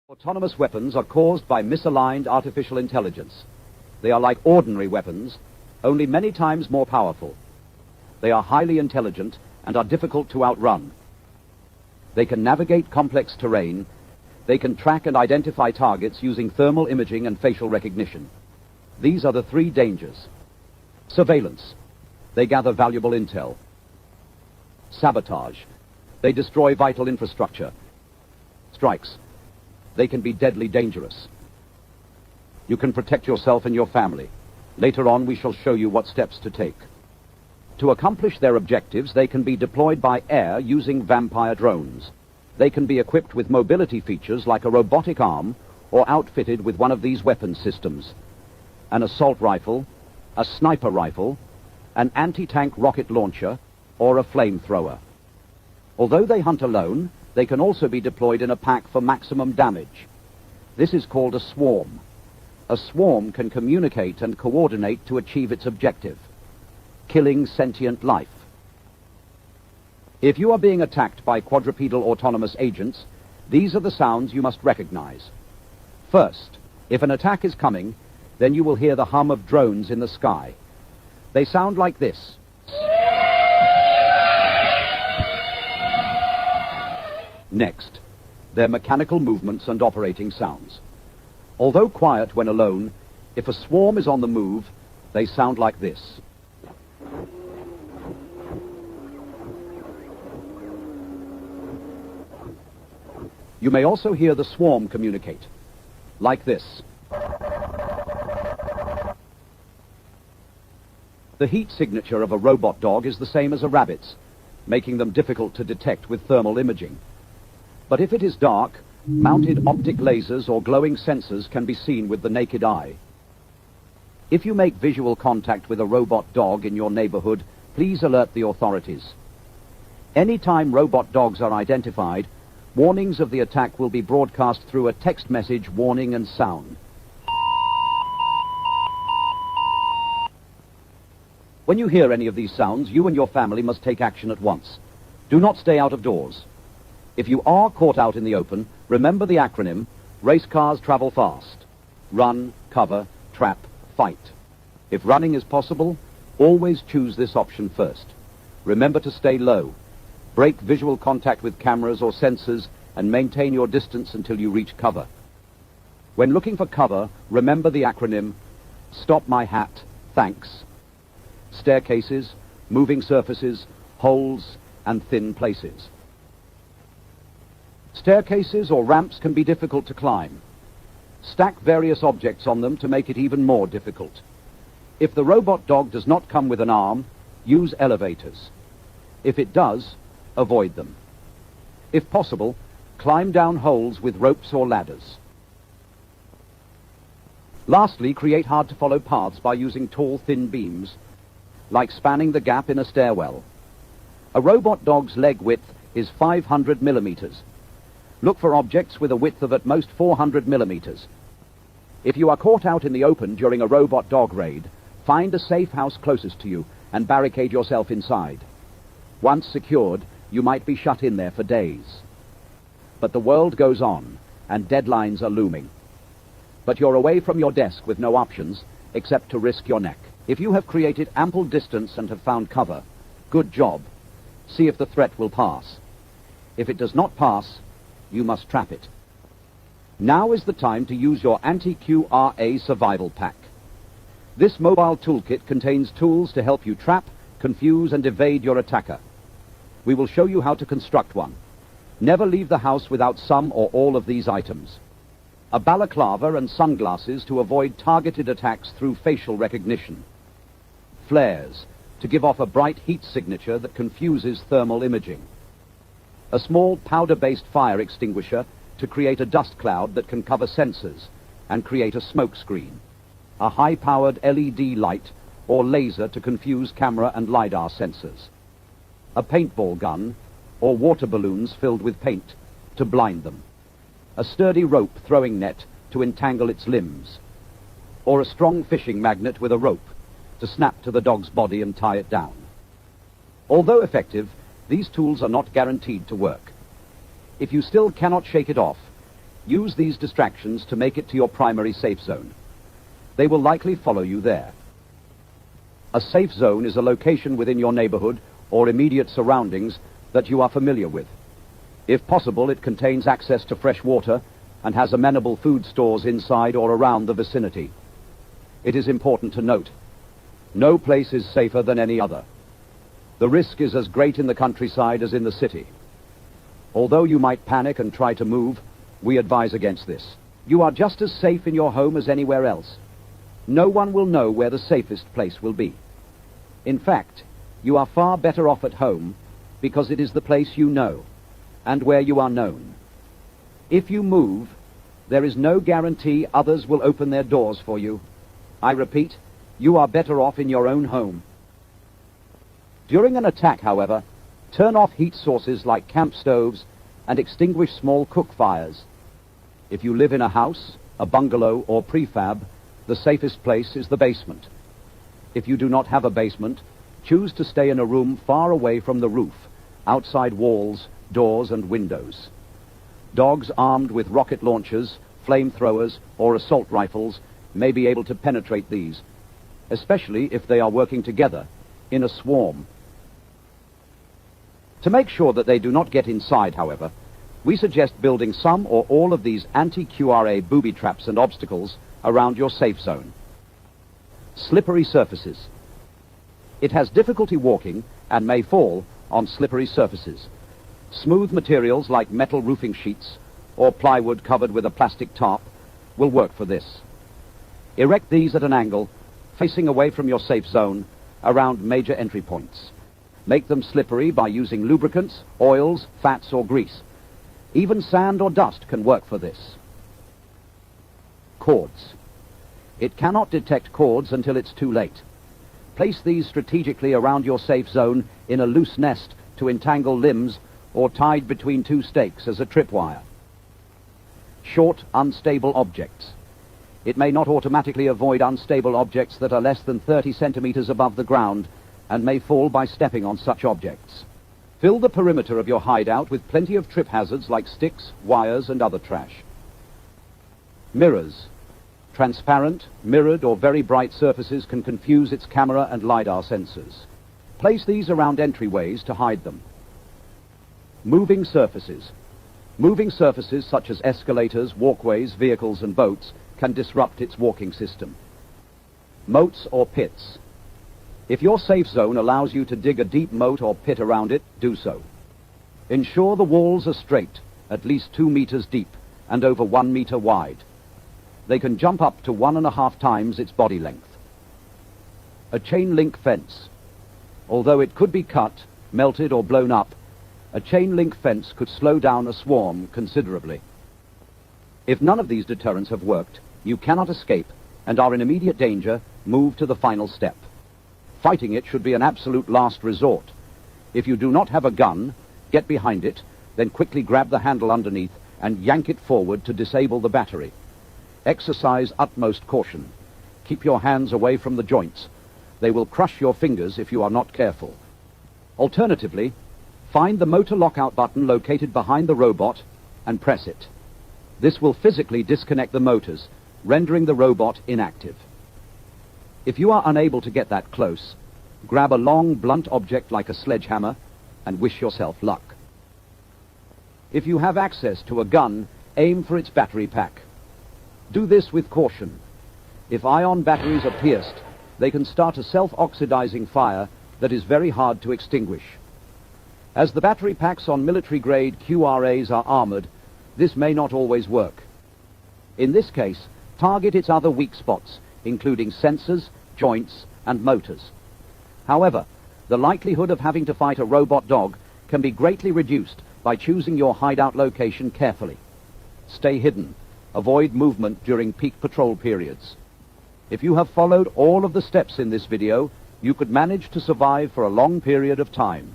Autonomous weapons are caused by misaligned artificial intelligence. They are like ordinary weapons, only many times more powerful. They are highly intelligent and are difficult to outrun. They can navigate complex terrain. They can track and identify targets using thermal imaging and facial recognition. These are the three dangers. Surveillance. They gather valuable intel. Sabotage. They destroy vital infrastructure. Strikes. They can be deadly dangerous. You can protect yourself and your family. Later on, we shall show you what steps to take. To accomplish their objectives, they can be deployed by air using Vampire drones. They can be equipped with mobility features like a robotic arm or outfitted with one of these weapon systems: an assault rifle, a sniper rifle, an anti-tank rocket launcher, or a flamethrower. Although they hunt alone, they can also be deployed in a pack for maximum damage. This is called a swarm. A swarm can communicate and coordinate to achieve its objective: killing sentient life. If you are being attacked by quadrupedal autonomous agents, these are the sounds you must recognize. First, if an attack is coming, then you will hear the hum of drones in the sky. They sound like this. Next, their mechanical movements and operating sounds. Although quiet when alone, if a swarm is on the move, they sound like this. You may also hear the swarm communicate, like this. The heat signature of a robot dog is the same as a rabbit's, making them difficult to detect with thermal imaging. But if it is dark, mounted optic lasers or glowing sensors can be seen with the naked eye. If you make visual contact with a robot dog in your neighborhood, please alert the authorities. Anytime robot dogs are identified, warnings of the attack will be broadcast through a text message warning and sound. When you hear any of these sounds, you and your family must take action at once. Do not stay out of doors. If you are caught out in the open, remember the acronym: race cars travel fast. Run, cover, trap, fight. If running is possible, always choose this option first. Remember to stay low. Break visual contact with cameras or sensors and maintain your distance until you reach cover. When looking for cover, remember the acronym: stop my hat, thanks. Staircases, moving surfaces, holes, and thin places. Staircases or ramps can be difficult to climb. Stack various objects on them to make it even more difficult. If the robot dog does not come with an arm, use elevators. If it does, avoid them. If possible, climb down holes with ropes or ladders. Lastly, create hard-to-follow paths by using tall, thin beams, like spanning the gap in a stairwell. A robot dog's leg width is 500 millimeters. Look for objects with a width of at most 400 millimeters. If you are caught out in the open during a robot dog raid, find a safe house closest to you and barricade yourself inside. Once secured, you might be shut in there for days. But the world goes on, and deadlines are looming. But you're away from your desk with no options except to risk your neck. If you have created ample distance and have found cover, good job. See if the threat will pass. If it does not pass, you must trap it. Now is the time to use your Anti-QRA survival pack. This mobile toolkit contains tools to help you trap, confuse, and evade your attacker. We will show you how to construct one. Never leave the house without some or all of these items: a balaclava and sunglasses to avoid targeted attacks through facial recognition; flares to give off a bright heat signature that confuses thermal imaging; a small powder-based fire extinguisher to create a dust cloud that can cover sensors and create a smoke screen; a high-powered LED light or laser to confuse camera and LiDAR sensors; a paintball gun or water balloons filled with paint to blind them; a sturdy rope throwing net to entangle its limbs; or a strong fishing magnet with a rope to snap to the dog's body and tie it down. Although effective, these tools are not guaranteed to work. If you still cannot shake it off, Use these distractions to make it to your primary safe zone. They will likely follow you there. A safe zone is a location within your neighborhood or immediate surroundings that you are familiar with. If possible, it contains access to fresh water and has amenable food stores inside or around the vicinity. It is important to note, no place is safer than any other. The risk is as great in the countryside as in the city. Although you might panic and try to move, we advise against this. You are just as safe in your home as anywhere else. No one will know where the safest place will be. In fact, you are far better off at home because it is the place you know and where you are known. If you move, there is no guarantee others will open their doors for you. I repeat, you are better off in your own home. During an attack, however, turn off heat sources like camp stoves and extinguish small cook fires. If you live in a house, a bungalow, or prefab, the safest place is the basement. If you do not have a basement, choose to stay in a room far away from the roof, outside walls, doors, and windows. Dogs armed with rocket launchers, flamethrowers, or assault rifles may be able to penetrate these, especially if they are working together in a swarm. To make sure that they do not get inside, however, we suggest building some or all of these anti-QRA booby traps and obstacles around your safe zone. Slippery surfaces. It has difficulty walking and may fall on slippery surfaces. Smooth materials like metal roofing sheets or plywood covered with a plastic tarp will work for this. Erect these at an angle, facing away from your safe zone, around major entry points. Make them slippery by using lubricants, oils, fats, or grease. Even sand or dust can work for this. Cords. It cannot detect cords until it's too late. Place these strategically around your safe zone in a loose nest to entangle limbs or tied between two stakes as a tripwire. Short, unstable objects. It may not automatically avoid unstable objects that are less than 30 centimeters above the ground and may fall by stepping on such objects. Fill the perimeter of your hideout with plenty of trip hazards like sticks, wires, and other trash. Mirrors. Transparent, mirrored, or very bright surfaces can confuse its camera and LiDAR sensors. Place these around entryways to hide them. Moving surfaces. Moving surfaces such as escalators, walkways, vehicles, and boats can disrupt its walking system. Moats or pits. If your safe zone allows you to dig a deep moat or pit around it, do so. Ensure the walls are straight, at least 2 meters deep, and over 1 meter wide. They can jump up to 1.5 times its body length. A chain link fence. Although it could be cut, melted, or blown up, a chain link fence could slow down a swarm considerably. If none of these deterrents have worked, you cannot escape and are in immediate danger, move to the final step. Fighting it should be an absolute last resort. If you do not have a gun, get behind it, then quickly grab the handle underneath and yank it forward to disable the battery. Exercise utmost caution. Keep your hands away from the joints. They will crush your fingers if you are not careful. Alternatively, find the motor lockout button located behind the robot and press it. This will physically disconnect the motors, rendering the robot inactive. If you are unable to get that close, grab a long, blunt object like a sledgehammer and wish yourself luck. If you have access to a gun, aim for its battery pack. Do this with caution. If ion batteries are pierced, they can start a self-oxidizing fire that is very hard to extinguish. As the battery packs on military-grade QRAs are armored, this may not always work. In this case, target its other weak spots, including sensors, joints, and motors. However, the likelihood of having to fight a robot dog can be greatly reduced by choosing your hideout location carefully. Stay hidden. Avoid movement during peak patrol periods. If you have followed all of the steps in this video, you could manage to survive for a long period of time.